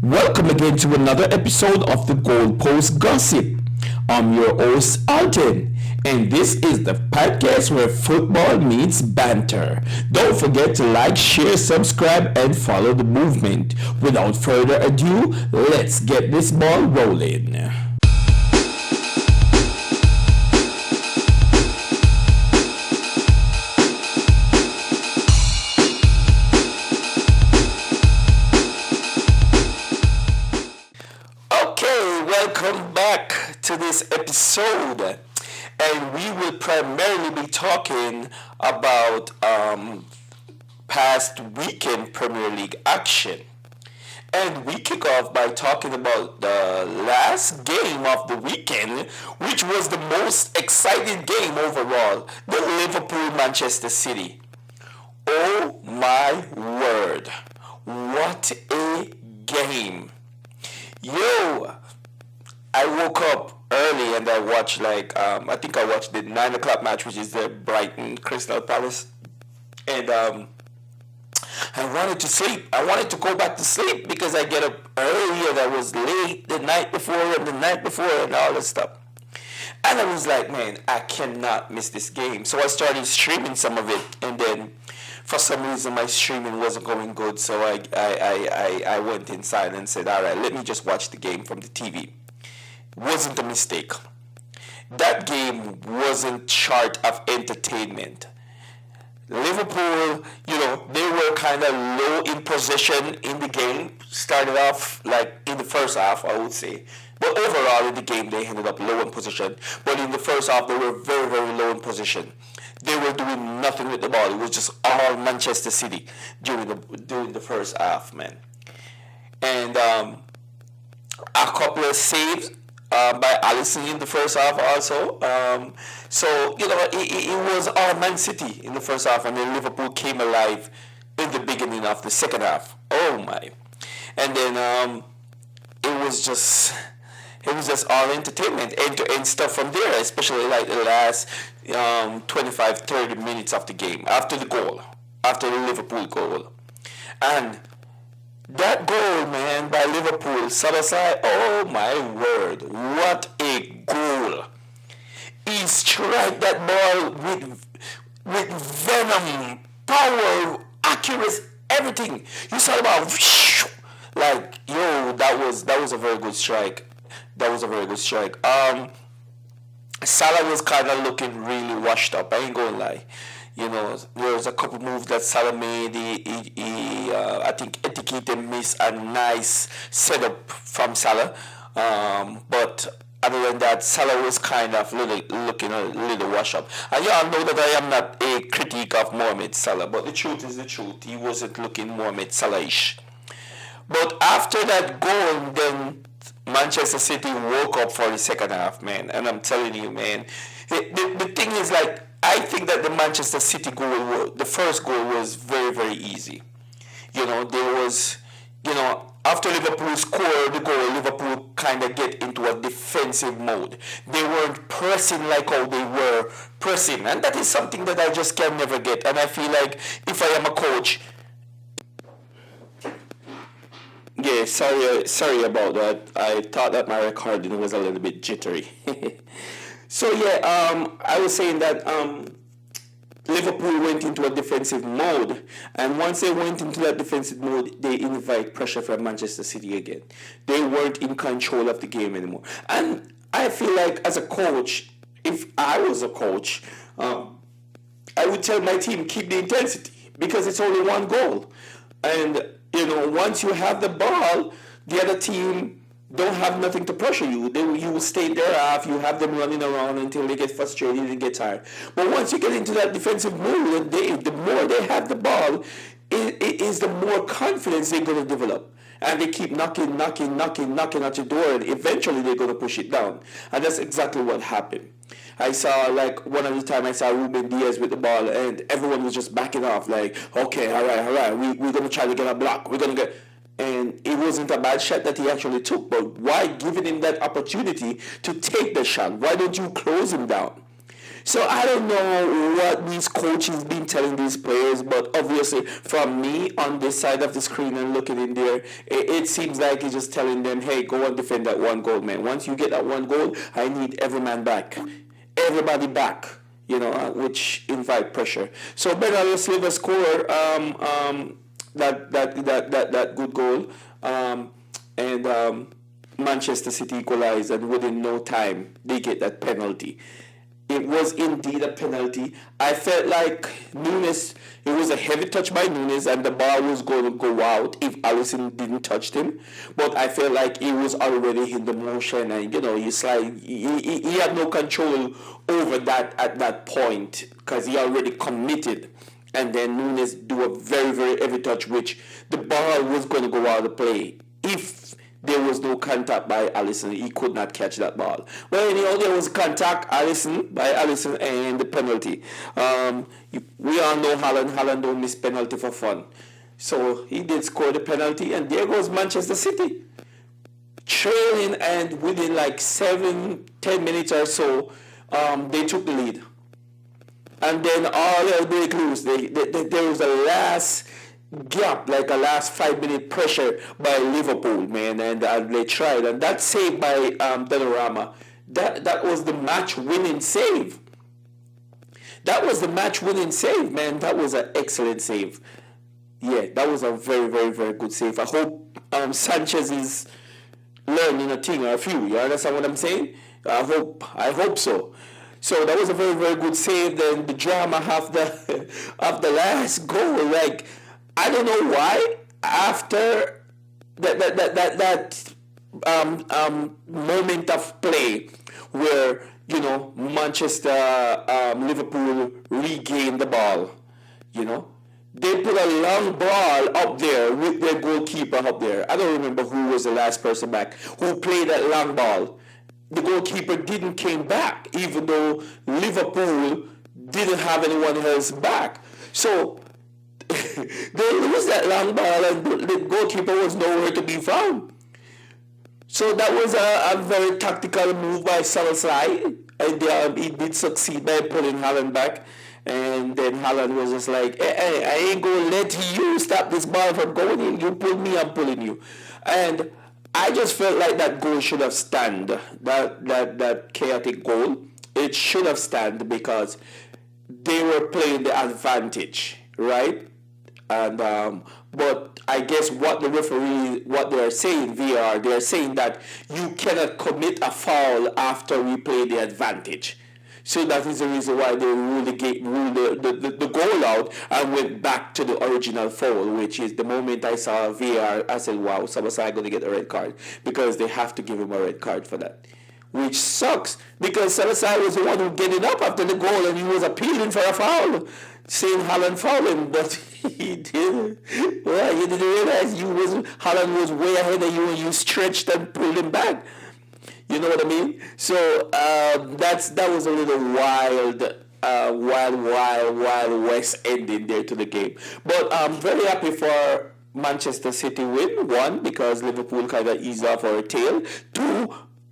Welcome again to another episode of the Goalpost Gossip. I'm your host, Alton, and this is the podcast where football meets banter. Don't forget to like, share, subscribe, and follow the movement. Without further ado, let's get this ball rolling. Welcome back to this episode, and we will primarily be talking about past weekend Premier League action. And we kick off by talking about the last game of the weekend, which was the most exciting game overall, the Liverpool-Manchester City. Oh my word, what a game. Yo, I woke up early and I watched I think I watched the 9 o'clock match, which is the Brighton Crystal Palace. And I wanted to sleep. I wanted to go back to sleep because I get up early and I was late the night before and all that stuff. And I was like, man, I cannot miss this game. So I started streaming some of it, and then for some reason my streaming wasn't going good, so I went inside and said, all right, let me just watch the game from the TV. Wasn't a mistake. That game wasn't short of entertainment. Liverpool, they were kind of low in possession in the game. Started off in the first half, I would say. But overall in the game, they ended up low in position. But in the first half, they were very, very low in position. They were doing nothing with the ball. It was just all Manchester City during the first half, man. And a couple of saves by Alisson in the first half also. It was all Man City in the first half, and then Liverpool came alive in the beginning of the second half. Oh my. And then it was just all entertainment, end-to-end stuff from there, especially the last 25-30 minutes of the game, after the Liverpool goal. And that goal, man, by Liverpool, Sabasai, oh my word, what a goal. He struck that ball with venom, power, accuracy, everything. You saw about, that was a very good strike. Salah was kind of looking really washed up, I ain't gonna lie. There was a couple moves that Salah made. I think Etiquette missed a nice setup from Salah. But other than that, Salah was kind of looking a little washed up. And y'all know that I am not a critique of Mohamed Salah, but the truth is the truth. He wasn't looking Mohamed Salah-ish. But after that goal, then Manchester City woke up for the second half, man. And I'm telling you, man, the thing is, I think that the Manchester City goal, the first goal, was very, very easy. There was, after Liverpool scored the goal, Liverpool kind of get into a defensive mode. They weren't pressing like how they were pressing. And that is something that I just can never get. And I feel like if I am a coach, yeah, sorry about that. I thought that my recording was a little bit jittery. So I was saying that Liverpool went into a defensive mode, and once they went into that defensive mode, they invite pressure from Manchester City again. They weren't in control of the game anymore. And I feel like as a coach, if I was a coach, I would tell my team, keep the intensity, because it's only one goal. And once you have the ball, the other team don't have nothing to pressure you. You will stay there half. You have them running around until they get frustrated and get tired. But once you get into that defensive mode, the more they have the ball, it is the more confidence they're going to develop. And they keep knocking at your door, and eventually they're going to push it down. And that's exactly what happened. I saw one of the time I saw Ruben Diaz with the ball, and everyone was just backing off, okay, all right, we're going to try to get a block. And it wasn't a bad shot that he actually took, but why giving him that opportunity to take the shot? Why don't you close him down? So I don't know what these coaches been telling these players, but obviously from me on this side of the screen and looking in there, it seems like he's just telling them, hey, go and defend that one goal, man. Once you get that one goal, I need every man back. Everybody back. Which invite pressure. So Bernardo Silva scored that good goal, and Manchester City equalized, and within no time they get that penalty. It was indeed a penalty. I felt like Nunes, it was a heavy touch by Nunes and the ball was going to go out if Alisson didn't touch him. But I felt like he was already in the motion, and he had no control over that at that point because he already committed. And then Nunes do a very, very heavy touch, which the ball was going to go out of play. If there was no contact by Alisson, he could not catch that ball. Well, anyhow, there was contact by Alisson, and the penalty. We all know Haaland don't miss penalty for fun. So he did score the penalty, and there goes Manchester City. Trailing, and within like 7-10 minutes or so, they took the lead. And then all hell break loose. There was a last gap, like a last 5-minute pressure by Liverpool, man, and they tried, and that save by Donnarumma, that was the match-winning save. That was the match-winning save, man. That was an excellent save. Yeah, that was a very, very, very good save. I hope Sanchez is learning a thing or a few. You understand what I'm saying? I hope so. So that was a very, very good save. Then the drama of the last goal, like, I don't know why after that moment of play where Liverpool regained the ball, they put a long ball up there with their goalkeeper up there. I don't remember who was the last person back who played that long ball. The goalkeeper didn't came back, even though Liverpool didn't have anyone else back. So they lose that long ball, and the goalkeeper was nowhere to be found. So that was a very tactical move by Salazar, and he did succeed by pulling Haaland back. And then Haaland was just like, hey, I ain't going to let you stop this ball from going in. You pull me, I'm pulling you. And I just felt like that goal should have stand. That chaotic goal, it should have stand because they were playing the advantage, right? And but I guess what they're saying, VR, they're saying that you cannot commit a foul after we play the advantage. So that is the reason why they ruled the goal out and went back to the original foul, which is the moment I saw VR, I said, wow, Sabasai going to get a red card because they have to give him a red card for that. Which sucks because Sabasai was the one who getting up after the goal and he was appealing for a foul, saying Haaland fouled him, but he didn't. Well, you didn't realize Haaland was way ahead of you and you stretched and pulled him back. You know what I mean? So that was a little wild west ending there to the game. But I'm very happy for Manchester City win. 1, because Liverpool kind of eased off our tail. 2,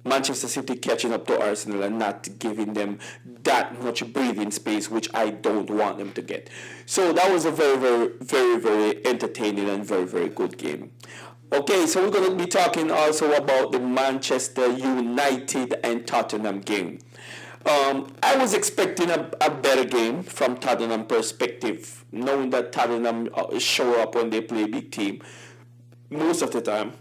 Manchester City catching up to Arsenal and not giving them that much breathing space, which I don't want them to get. So that was a very, very, very, very entertaining and very, very good game. Okay, so we're going to be talking also about the Manchester United and Tottenham game. I was expecting a better game from Tottenham perspective, knowing that Tottenham show up when they play a big team most of the time.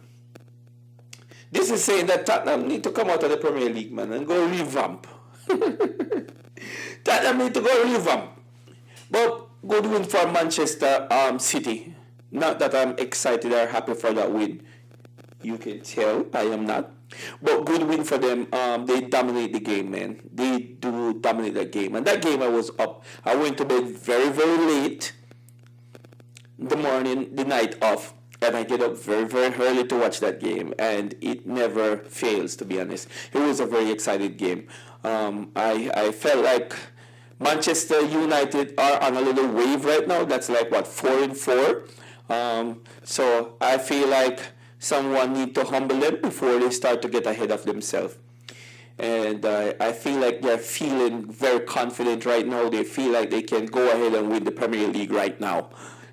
This is saying that Tottenham need to come out of the Premier League, man, and go revamp. Tottenham need to go revamp. But good win for Manchester City. Not that I'm excited or happy for that win. You can tell I am not. But good win for them. They dominate the game, man. They do dominate the game. And that game I was up. I went to bed very, very late the night of. And I get up very, very early to watch that game. And it never fails, to be honest. It was a very exciting game. I felt like Manchester United are on a little wave right now. That's like, 4-4? So I feel like someone need to humble them before they start to get ahead of themselves. And I feel like they're feeling very confident right now. They feel like they can go ahead and win the Premier League right now.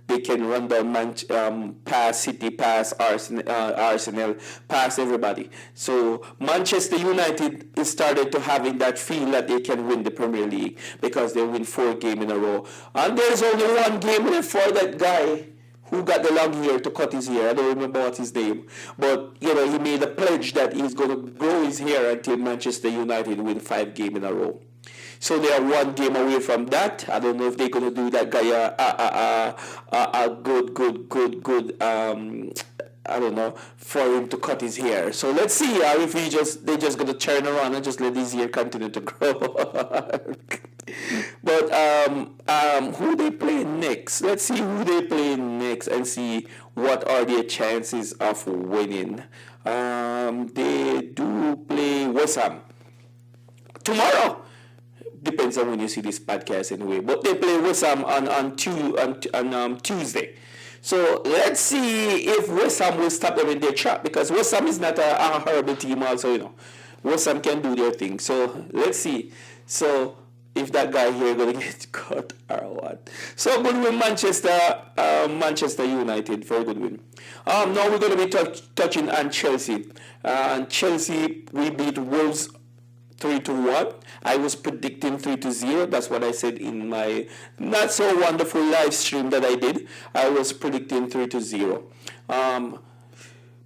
They can run down past City, past Arsenal, past everybody. So Manchester United is started to having that feel that they can win the Premier League because they win 4 games in a row. And there's only one game left for that guy who got the long hair to cut his hair. I don't remember what his name. But, he made a pledge that he's going to grow his hair until Manchester United win 5 games in a row. So they are 1 game away from that. I don't know if they're going to do that guy a good, I don't know, for him to cut his hair. So let's see if they're just going to turn around and just let his hair continue to grow. But who they play next? Let's see who they play next and see what are their chances of winning. They do play West Ham tomorrow. Depends on when you see this podcast anyway. But they play West Ham on Tuesday. So let's see if West Ham will stop them in their trap, because West Ham is not a horrible team also, West Ham can do their thing. So let's see. So if that guy here going to get cut or what. So good win Manchester United, very good win. Now we're going to be touching on Chelsea. And Chelsea, we beat Wolves 3-1. I was predicting 3-0. That's what I said in my not so wonderful live stream that I did. I was predicting 3-0.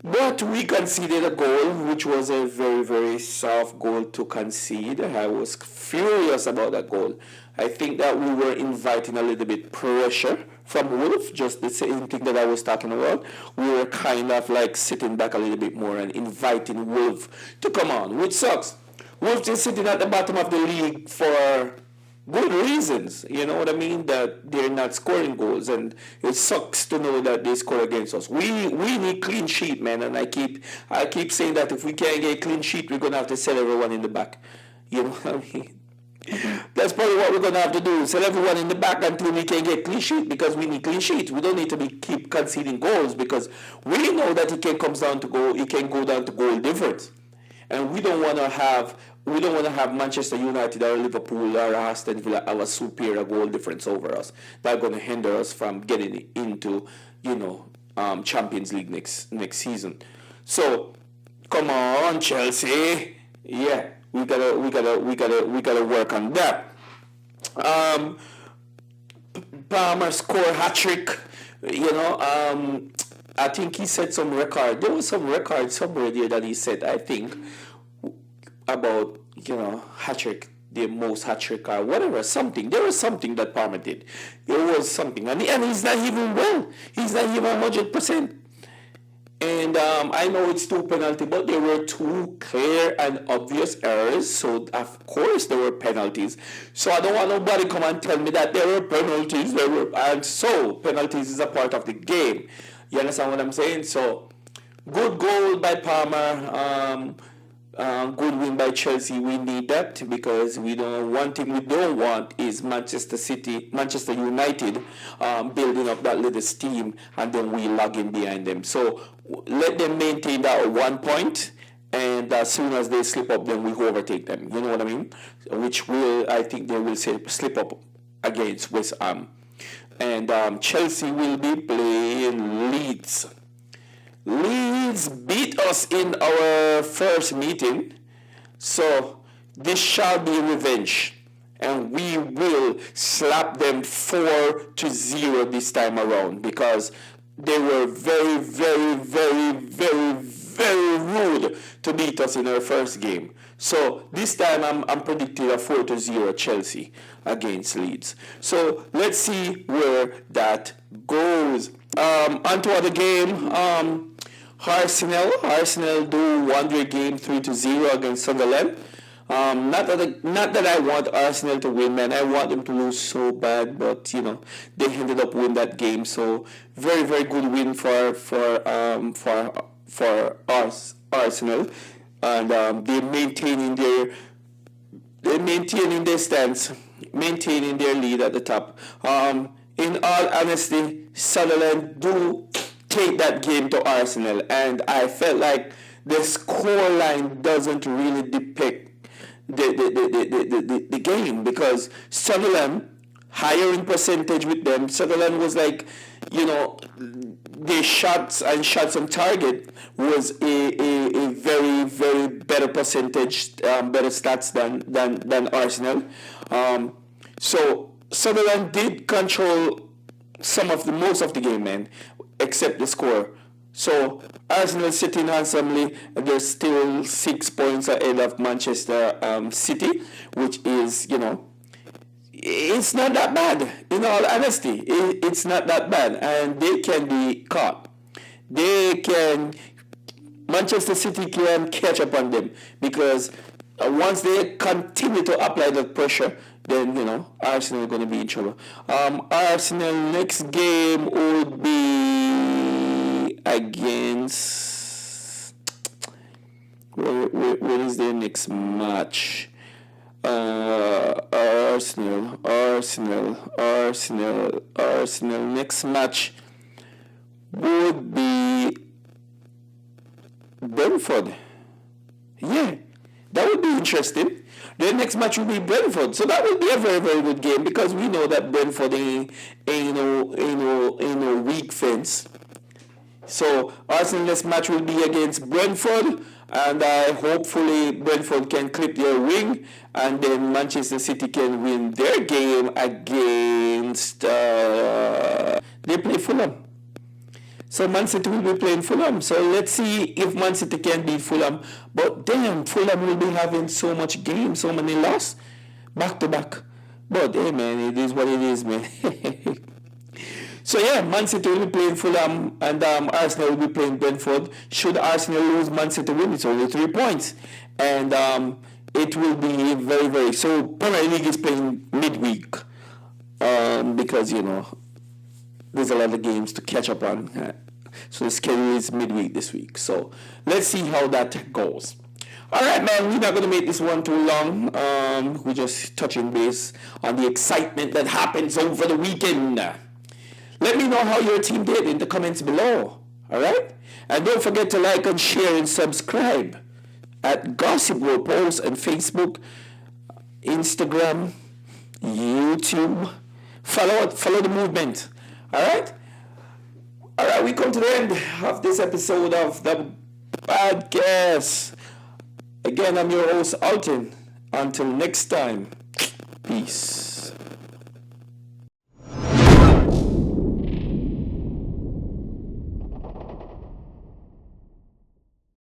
But we conceded a goal, which was a very, very soft goal to concede. I was furious about that goal. I think that we were inviting a little bit pressure from Wolf, just the same thing that I was talking about. We were kind of like sitting back a little bit more and inviting Wolf to come on, which sucks. Wolves is sitting at the bottom of the league for good reasons. You know what I mean? That they're not scoring goals, and it sucks to know that they score against us. We need clean sheet, man, and I keep saying that if we can't get clean sheet, we're gonna have to sell everyone in the back. You know what I mean? That's probably what we're gonna have to do. Sell everyone in the back until we can get clean sheet, because we need clean sheet. We don't need to keep conceding goals, because we know that it can go down to goal difference. And we don't want to have Manchester United or Liverpool or Aston Villa have a superior goal difference over us. That's going to hinder us from getting into, Champions League next season. So, come on, Chelsea. Yeah, we gotta work on that. Palmer scored hat-trick. I think he set some record. There was some record somewhere there that he set, I think, about, hat-trick, the most hat-trick or whatever, something. There was something that Palmer did. There was something. And he's not even well. He's not even 100%. And I know it's 2 penalties, but there were 2 clear and obvious errors. So, of course, there were penalties. So, I don't want nobody come and tell me that there were penalties. And so, penalties is a part of the game. You understand what I'm saying? So, good goal by Palmer. Good win by Chelsea. We need that, because one thing we don't want is Manchester United building up that little steam and then we log in behind them. So let them maintain that 1 point, and as soon as they slip up, then we overtake them. You know what I mean? I think they will slip up against West Ham. And Chelsea will be playing Leeds. Leeds beat us in our first meeting, so this shall be revenge, and we will slap them 4-0 this time around, because they were very, very, very, very, very rude to beat us in our first game. So this time I'm predicting a 4-0 Chelsea against Leeds. So let's see where that goes. Onto other game. Arsenal do won their game 3-0 against Sunderland. Not that I want Arsenal to win, man. I want them to lose so bad, but they ended up winning that game. So very, very good win for us, Arsenal, and they're maintaining their stance, maintaining their lead at the top. In all honesty, Sunderland do take that game to Arsenal, and I felt like the scoreline doesn't really depict the game, because Sunderland higher in percentage with them. Sutherland was like, their shots on target was a very, very better percentage, better stats than Arsenal. So Sutherland did control most of the game, man, except the score. So Arsenal sitting handsomely. They're still 6 points ahead of Manchester City, which is, it's not that bad. In all honesty, it's not that bad, and they can be caught. Manchester City can catch up on them, because once they continue to apply the pressure, then Arsenal are going to be in trouble. Arsenal next game would be against. What is their next match? Arsenal. Next match would be Brentford. Yeah, that would be interesting. The next match will be Brentford, so that will be a very, very good game, because we know that Brentford ain't no weak fence. So Arsenal next match will be against Brentford, and hopefully Brentford can clip their wing, and then Manchester City can win their game against. They play Fulham. So Man City will be playing Fulham. So let's see if Man City can beat Fulham. But damn, Fulham will be having so much games, so many losses, back to back. But hey, man, it is what it is, man. So yeah, Man City will be playing Fulham, and Arsenal will be playing Brentford. Should Arsenal lose, Man City win, it's only 3 points. And it will be very, very... So Premier League is playing midweek, because, there's a lot of games to catch up on. So the schedule is midweek this week. So let's see how that goes. All right, man, we're not going to make this one too long. We're just touching base on the excitement that happens over the weekend. Let me know how your team did in the comments below. All right? And don't forget to like and share and subscribe at Gossip World Post and Facebook, Instagram, YouTube. Follow the movement. All right? All right, we come to the end of this episode of the podcast. Again, I'm your host, Alton. Until next time, peace.